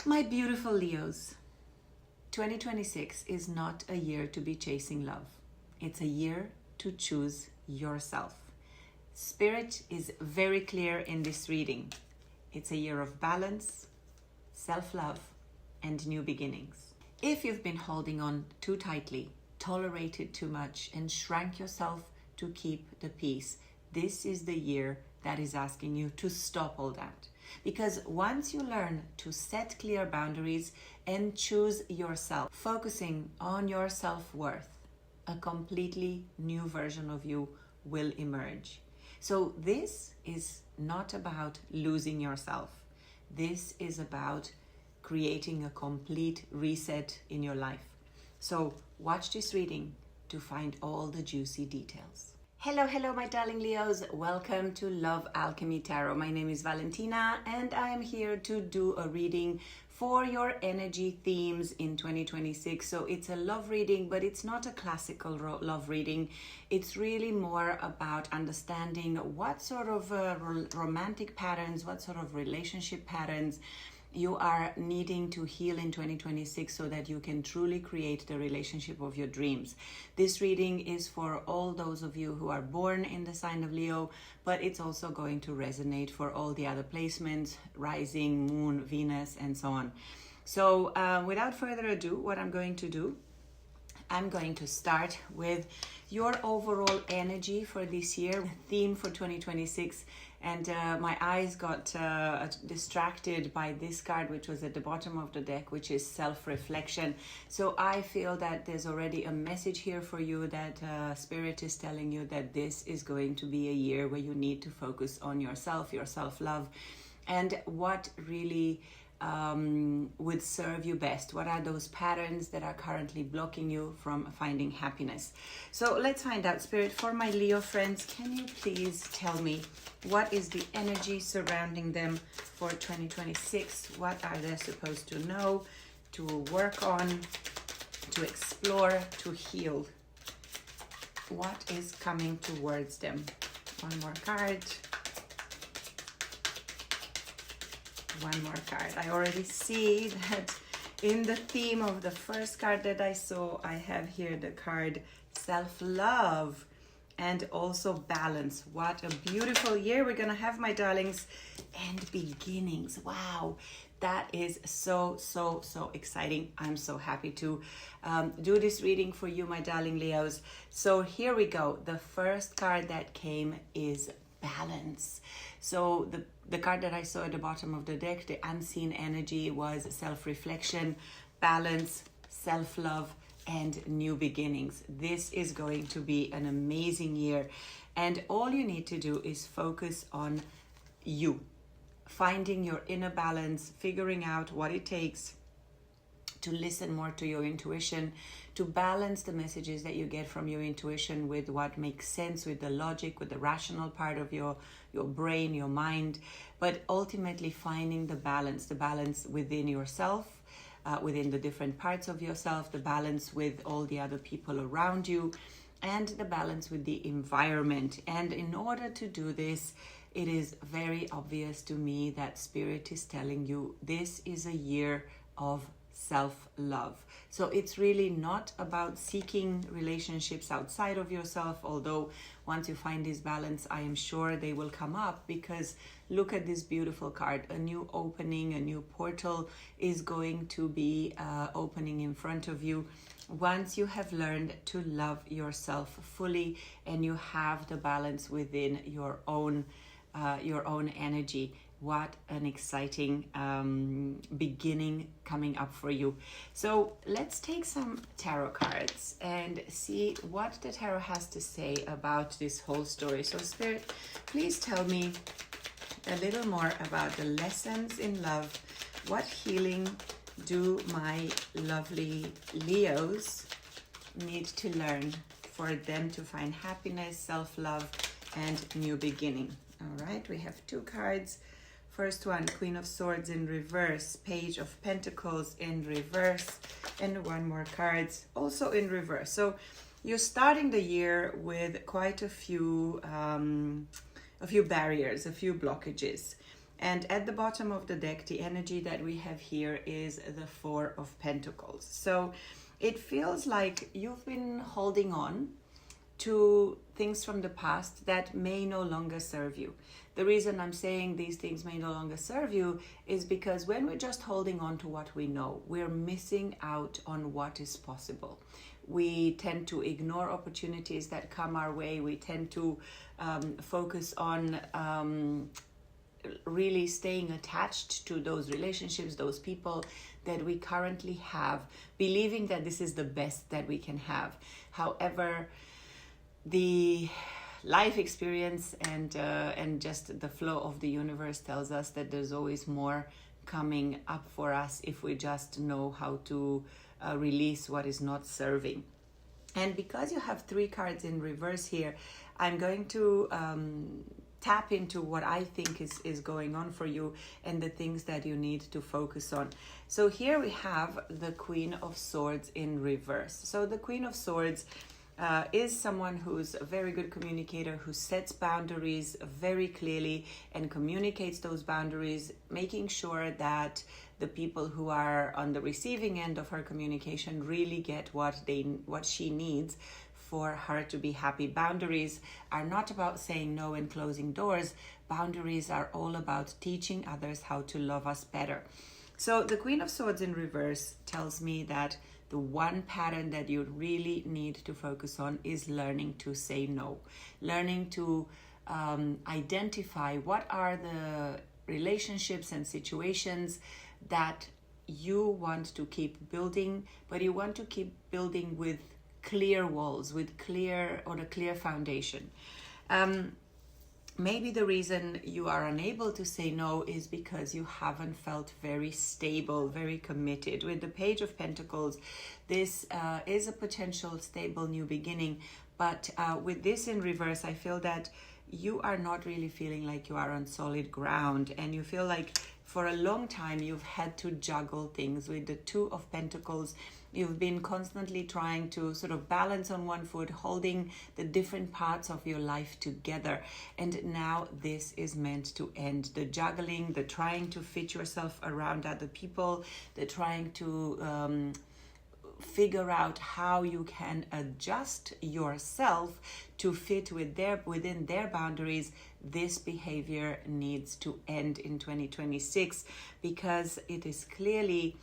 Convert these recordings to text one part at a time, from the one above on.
My beautiful Leos, 2026 is not a year to be chasing love. It's a year to choose yourself. Spirit is very clear in this reading. It's a year of balance, self-love, and new beginnings. If you've been holding on too tightly, tolerated too much, and shrank yourself to keep the peace, this is the year that is asking you to stop all that. Because once you learn to set clear boundaries and choose yourself, focusing on your self-worth, a completely new version of you will emerge. So this is not about losing yourself. This is about creating a complete reset in your life. So watch this reading to find all the juicy details. Hello, my darling Leos. Welcome to Love Alchemy Tarot. My name is Valentina and I am here to do a reading for your energy themes in 2026. So it's a love reading, but it's not a classical love reading. It's really more about understanding what sort of romantic patterns, what sort of relationship patterns you are needing to heal in 2026 so that you can truly create the relationship of your dreams. This reading is for all those of you who are born in the sign of Leo, but it's also going to resonate for all the other placements, rising, moon, Venus, and so on. So without further ado, what I'm going to do, I'm going to start with your overall energy for this year, theme for 2026. And my eyes got distracted by this card, which was at the bottom of the deck, which is self-reflection. So I feel that there's already a message here for you that Spirit is telling you that this is going to be a year where you need to focus on yourself, your self-love, and what really would serve you best. What are those patterns that are currently blocking you from finding happiness? So let's find out. Spirit, for my Leo friends, can you please tell me what is the energy surrounding them for 2026? What are they supposed to know, to work on, to explore, to heal? What is coming towards them? One more card. One more card. I already see that in the theme of the first card that I saw, I have here the card self-love and also balance. What a beautiful year we're gonna have, my darlings, and beginnings. Wow, that is so exciting. I'm so happy to do this reading for you, my darling Leos. So here we go. The first card that came is balance. So the card that I saw at the bottom of the deck, the unseen energy, was self-reflection, balance, self-love, and new beginnings. This is going to be an amazing year. And all you need to do is focus on you, finding your inner balance, figuring out what it takes to listen more to your intuition, to balance the messages that you get from your intuition with what makes sense, with the logic, with the rational part of your brain, your mind, but ultimately finding the balance within yourself, within the different parts of yourself, the balance with all the other people around you, and the balance with the environment. And in order to do this, it is very obvious to me that Spirit is telling you this is a year of self-love. So it's really not about seeking relationships outside of yourself, although once you find this balance, I am sure they will come up, because look at this beautiful card. A new opening, a new portal is going to be opening in front of you once you have learned to love yourself fully and you have the balance within your own energy. What an exciting beginning coming up for you. So let's take some tarot cards and see what the tarot has to say about this whole story. So Spirit, please tell me a little more about the lessons in love. What healing do my lovely Leos need to learn for them to find happiness, self-love, and new beginning? All right, we have two cards. First one, Queen of Swords in reverse, Page of Pentacles in reverse, and one more cards also in reverse. So you're starting the year with quite a few barriers, a few blockages. And at the bottom of the deck, the energy that we have here is the Four of Pentacles. So it feels like you've been holding on to things from the past that may no longer serve you. The reason I'm saying these things may no longer serve you is because when we're just holding on to what we know, we're missing out on what is possible. We tend to ignore opportunities that come our way. We tend to focus on really staying attached to those relationships, those people that we currently have, believing that this is the best that we can have. However, the life experience and just the flow of the universe tells us that there's always more coming up for us if we just know how to release what is not serving. And because you have 3 cards in reverse here, I'm going to tap into what I think is going on for you and the things that you need to focus on. So here we have the Queen of Swords in reverse. So the Queen of Swords is someone who's a very good communicator, who sets boundaries very clearly and communicates those boundaries, making sure that the people who are on the receiving end of her communication really get what she needs for her to be happy. Boundaries are not about saying no and closing doors. Boundaries are all about teaching others how to love us better. So the Queen of Swords in reverse tells me that the one pattern that you really need to focus on is learning to say no, learning to identify what are the relationships and situations that you want to keep building, but you want to keep building with clear walls, with a clear foundation. Maybe the reason you are unable to say no is because you haven't felt very stable, very committed. With the Page of Pentacles, this is a potential stable new beginning, but with this in reverse, I feel that you are not really feeling like you are on solid ground, and you feel like for a long time you've had to juggle things. With the Two of Pentacles, you've been constantly trying to sort of balance on one foot, holding the different parts of your life together. And now this is meant to end. The juggling, the trying to fit yourself around other people, the trying to figure out how you can adjust yourself to fit within their boundaries. This behavior needs to end in 2026 because it is clearly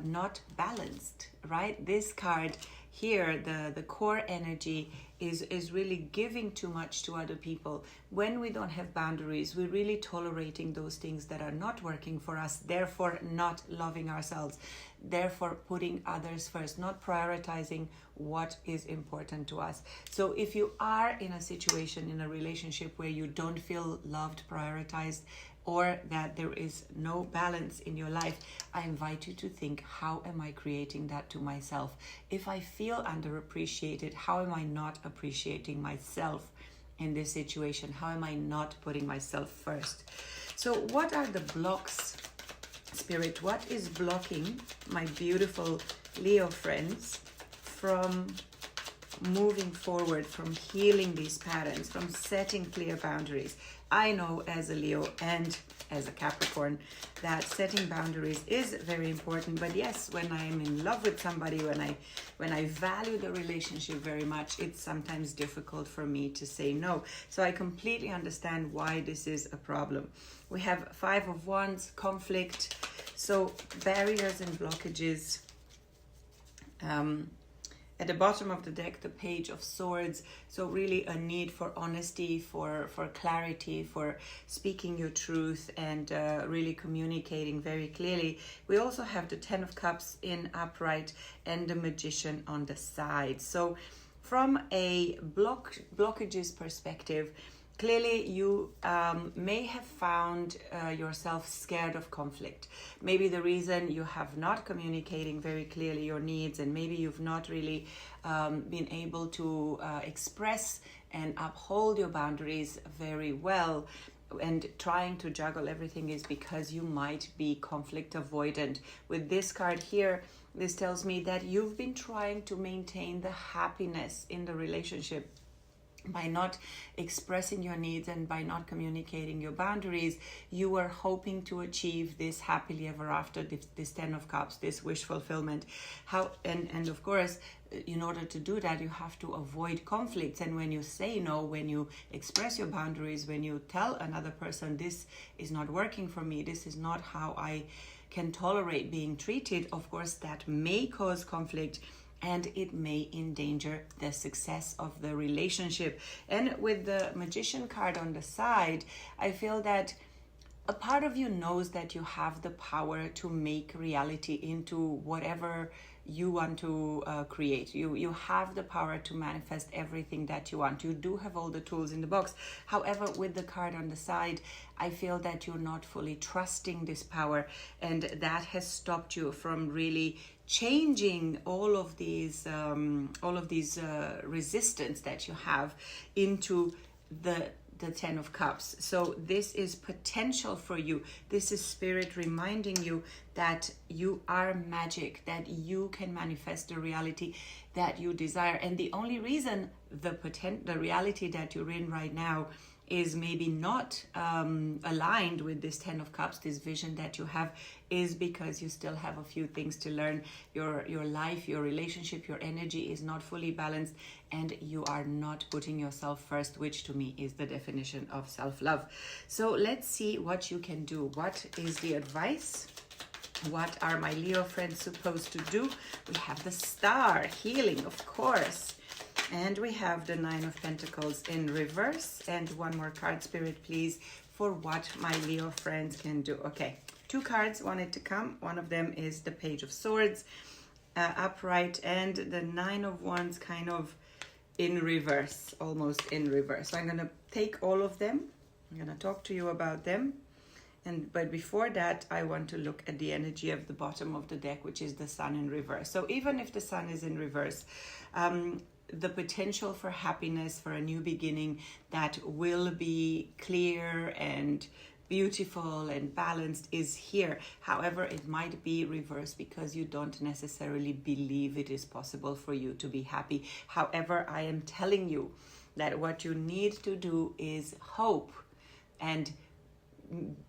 not balanced, right? This card here, the core energy is really giving too much to other people. When we don't have boundaries, we're really tolerating those things that are not working for us, therefore not loving ourselves, therefore putting others first, not prioritizing what is important to us. So if you are in a situation, in a relationship where you don't feel loved, prioritized, or that there is no balance in your life, I invite you to think, how am I creating that to myself? If I feel underappreciated, how am I not appreciating myself in this situation? How am I not putting myself first? So what are the blocks, Spirit? What is blocking my beautiful Leo friends from moving forward, from healing these patterns, from setting clear boundaries? I know as a Leo and as a Capricorn that setting boundaries is very important. But yes, when I am in love with somebody, when I value the relationship very much, it's sometimes difficult for me to say no. So I completely understand why this is a problem. We have 5 of Wands, conflict, so barriers and blockages. At the bottom of the deck, the Page of Swords. So really a need for honesty, for clarity, for speaking your truth and really communicating very clearly. We also have the 10 of Cups in upright and the Magician on the side. So from a blockages perspective, clearly you may have found yourself scared of conflict. Maybe the reason you have not communicating very clearly your needs, and maybe you've not really been able to express and uphold your boundaries very well, and trying to juggle everything, is because you might be conflict avoidant. With this card here, this tells me that you've been trying to maintain the happiness in the relationship. By not expressing your needs and by not communicating your boundaries, you are hoping to achieve this happily ever after, this 10 of Cups, this wish fulfillment. And of course, in order to do that, you have to avoid conflicts. And when you say no, when you express your boundaries, when you tell another person, this is not working for me, this is not how I can tolerate being treated, of course, that may cause conflict, and it may endanger the success of the relationship. And with the Magician card on the side, I feel that a part of you knows that you have the power to make reality into whatever you want to create. You have the power to manifest everything that you want. You do have all the tools in the box. However, with the card on the side, I feel that you're not fully trusting this power, and that has stopped you from really changing all of these resistance that you have into the 10 of Cups. So this is potential for you. This is Spirit reminding you that you are magic, that you can manifest the reality that you desire. And the only reason the reality that you're in right now is maybe not aligned with this 10 of Cups, this vision that you have, is because you still have a few things to learn. Your life, your relationship, your energy is not fully balanced, and you are not putting yourself first, which to me is the definition of self-love. So let's see what you can do. What is the advice? What are my Leo friends supposed to do? We have the Star, healing, of course. And we have the 9 of Pentacles in reverse. And one more card, Spirit, please, for what my Leo friends can do. Okay, 2 cards wanted to come. One of them is the Page of Swords, upright, and the 9 of Wands kind of in reverse, almost in reverse. So I'm going to take all of them. I'm going to talk to you about them. But before that, I want to look at the energy of the bottom of the deck, which is the Sun in reverse. So even if the Sun is in reverse, the potential for happiness, for a new beginning that will be clear and beautiful and balanced is here. However, it might be reversed because you don't necessarily believe it is possible for you to be happy. However, I am telling you that what you need to do is hope and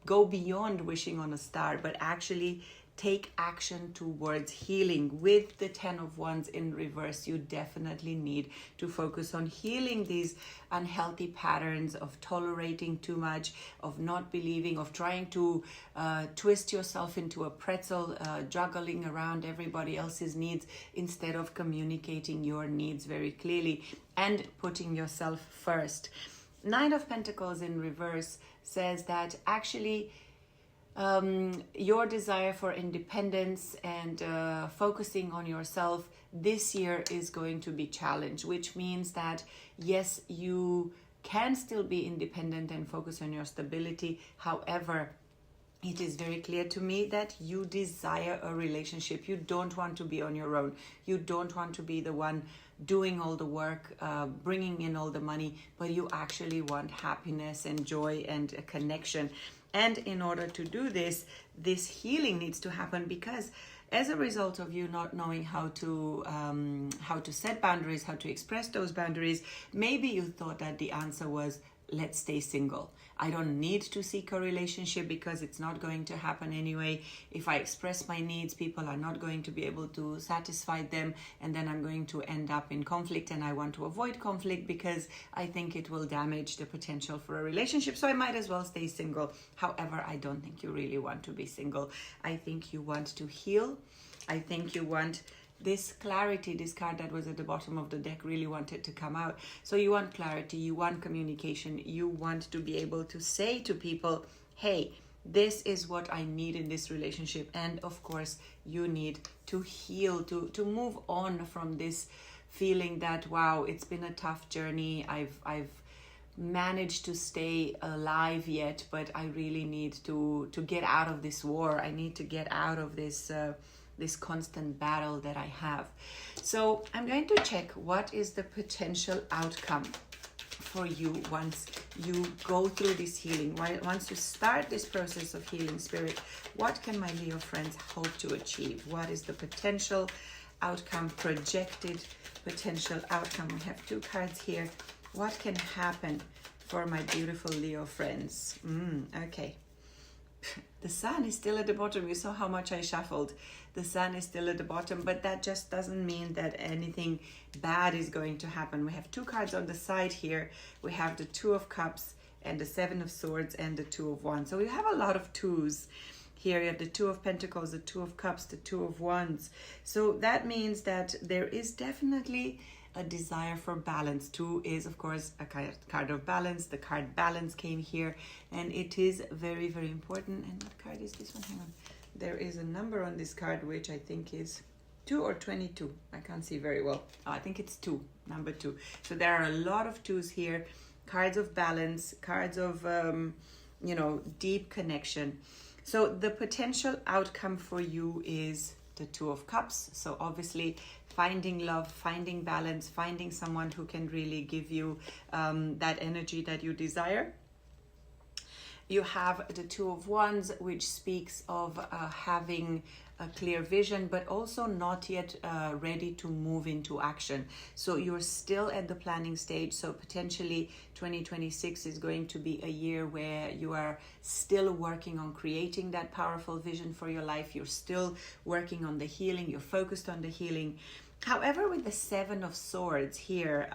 go beyond wishing on a star, but actually take action towards healing. With the 10 of Wands in reverse, you definitely need to focus on healing these unhealthy patterns of tolerating too much, of not believing, of trying to twist yourself into a pretzel, juggling around everybody else's needs instead of communicating your needs very clearly and putting yourself first. 9 of Pentacles in reverse says that actually your desire for independence and focusing on yourself this year is going to be challenged, which means that yes, you can still be independent and focus on your stability. However, it is very clear to me that you desire a relationship. You don't want to be on your own. You don't want to be the one doing all the work, bringing in all the money, but you actually want happiness and joy and a connection. And in order to do this, this healing needs to happen, because as a result of you not knowing how to set boundaries, how to express those boundaries, maybe you thought that the answer was, let's stay single. I don't need to seek a relationship because it's not going to happen anyway. If I express my needs, people are not going to be able to satisfy them, and then I'm going to end up in conflict, and I want to avoid conflict because I think it will damage the potential for a relationship, so I might as well stay single. However, I don't think you really want to be single. I think you want to heal. I think you want this clarity. This card that was at the bottom of the deck really wanted to come out. So you want clarity, you want communication, you want to be able to say to people, hey, this is what I need in this relationship. And of course, you need to heal, to move on from this feeling that, wow, it's been a tough journey. I've managed to stay alive yet, but I really need to get out of this war. I need to get out of this this constant battle that I have. So I'm going to check what is the potential outcome for you once you go through this healing. Once you start this process of healing, Spirit, what can my Leo friends hope to achieve? What is the potential outcome, projected potential outcome? We have 2 cards here. What can happen for my beautiful Leo friends? Okay. The sun is still at the bottom. You saw how much I shuffled. The sun is still at the bottom, but that just doesn't mean that anything bad is going to happen. We have two cards on the side here. We have the Two of Cups and the Seven of Swords and the Two of Wands. So we have a lot of twos. Here you have the Two of Pentacles, the Two of Cups, the Two of Wands. So that means that there is definitely a desire for balance. Two is, of course, a card of balance. The card balance came here, and it is very, very important. And what card is this one? Hang on. There is a number on this card, which I think is 2 or 22. I can't see very well. Oh, I think it's 2, number 2. So there are a lot of twos here. Cards of balance, cards of, deep connection. So the potential outcome for you is the Two of Cups. So obviously finding love, finding balance, finding someone who can really give you that energy that you desire. You have the Two of Wands, which speaks of having a clear vision, but also not yet ready to move into action. So you're still at the planning stage. So potentially 2026 is going to be a year where you are still working on creating that powerful vision for your life. You're still working on the healing. You're focused on the healing. However, with the Seven of Swords here,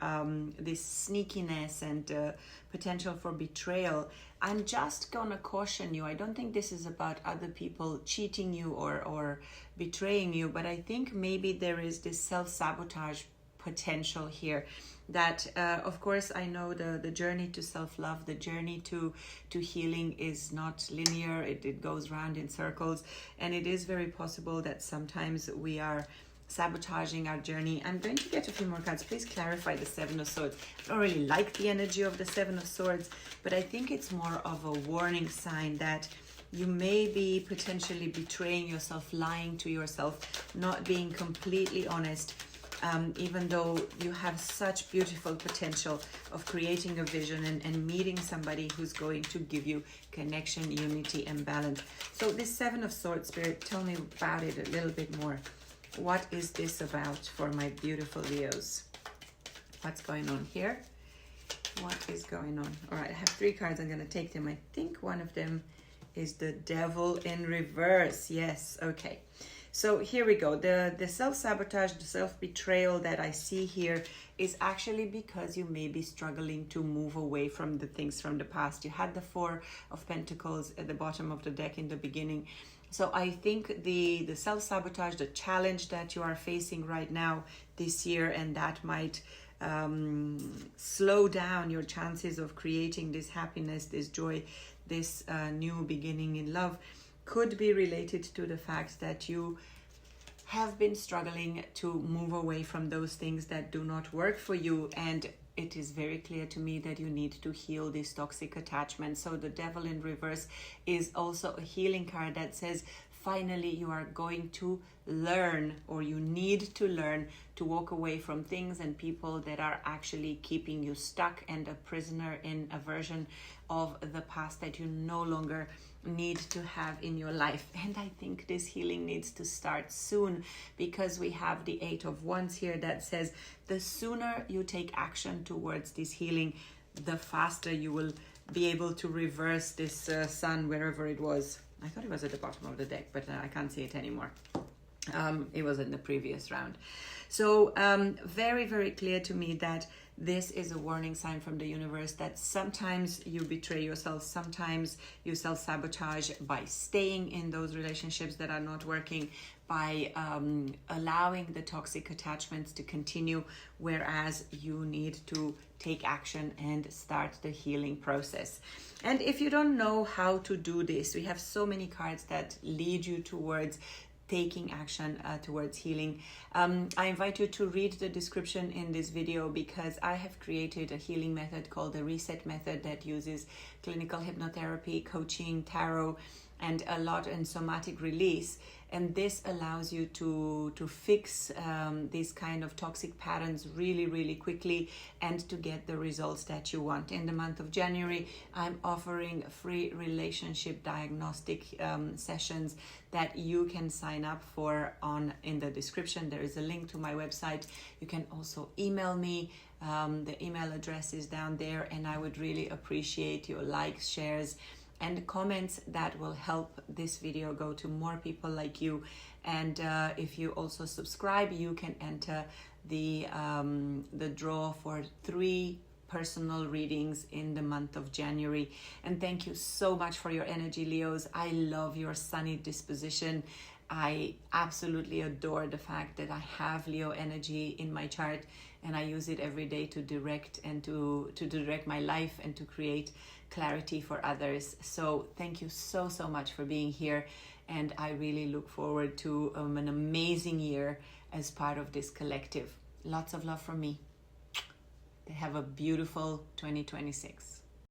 this sneakiness and potential for betrayal, I'm just gonna caution you. I don't think this is about other people cheating you or betraying you, but I think maybe there is this self-sabotage potential here that, of course, I know the journey to self-love, the journey to healing is not linear. It goes round in circles, and it is very possible that sometimes we are sabotaging our journey. I'm going to get a few more cards. Please clarify the Seven of Swords. I don't really like the energy of the Seven of Swords, but I think it's more of a warning sign that you may be potentially betraying yourself, lying to yourself, not being completely honest, even though you have such beautiful potential of creating a vision and meeting somebody who's going to give you connection, unity, and balance. So this Seven of Swords, Spirit, tell me about it a little bit more. What is this about for my beautiful Leos? What's going on here? What is going on? All right, I have 3 cards. I'm going to take them. I think one of them is the Devil in reverse. Yes, okay. So here we go. The self-sabotage, the self-betrayal that I see here is actually because you may be struggling to move away from the things from the past. You had the Four of Pentacles at the bottom of the deck in the beginning. So I think the self-sabotage, the challenge that you are facing right now this year, and that might slow down your chances of creating this happiness, this joy, this new beginning in love, could be related to the fact that you have been struggling to move away from those things that do not work for you. And it is very clear to me that you need to heal this toxic attachment. So the Devil in reverse is also a healing card that says, finally, you are going to learn, or you need to learn to walk away from things and people that are actually keeping you stuck and a prisoner in a version of the past that you no longer need to have in your life. And I think this healing needs to start soon, because we have the Eight of Wands here that says the sooner you take action towards this healing, the faster you will be able to reverse this sun wherever it was. I thought it was at the bottom of the deck, but I can't see it anymore. It was in the previous round. So very, very clear to me that this is a warning sign from the universe that sometimes you betray yourself, sometimes you self-sabotage by staying in those relationships that are not working, by allowing the toxic attachments to continue, whereas you need to take action and start the healing process. And if you don't know how to do this, we have so many cards that lead you towards taking action towards healing. I invite you to read the description in this video, because I have created a healing method called the Reset Method that uses clinical hypnotherapy, coaching, tarot, and a lot in somatic release. and this allows you to fix these kind of toxic patterns really, really quickly and to get the results that you want. In the month of January, I'm offering free relationship diagnostic sessions that you can sign up for in the description. There is a link to my website. You can also email me. The email address is down there, and I would really appreciate your likes, shares, and comments. That will help this video go to more people like you. And if you also subscribe, you can enter the draw for 3 personal readings in the month of January. And thank you so much for your energy, Leos. I love your sunny disposition. I absolutely adore the fact that I have Leo energy in my chart, and I use it every day to direct and to direct my life and to create clarity for others. So thank you so much for being here, and I really look forward to an amazing year as part of this collective. Lots of love from me. Have a beautiful 2026.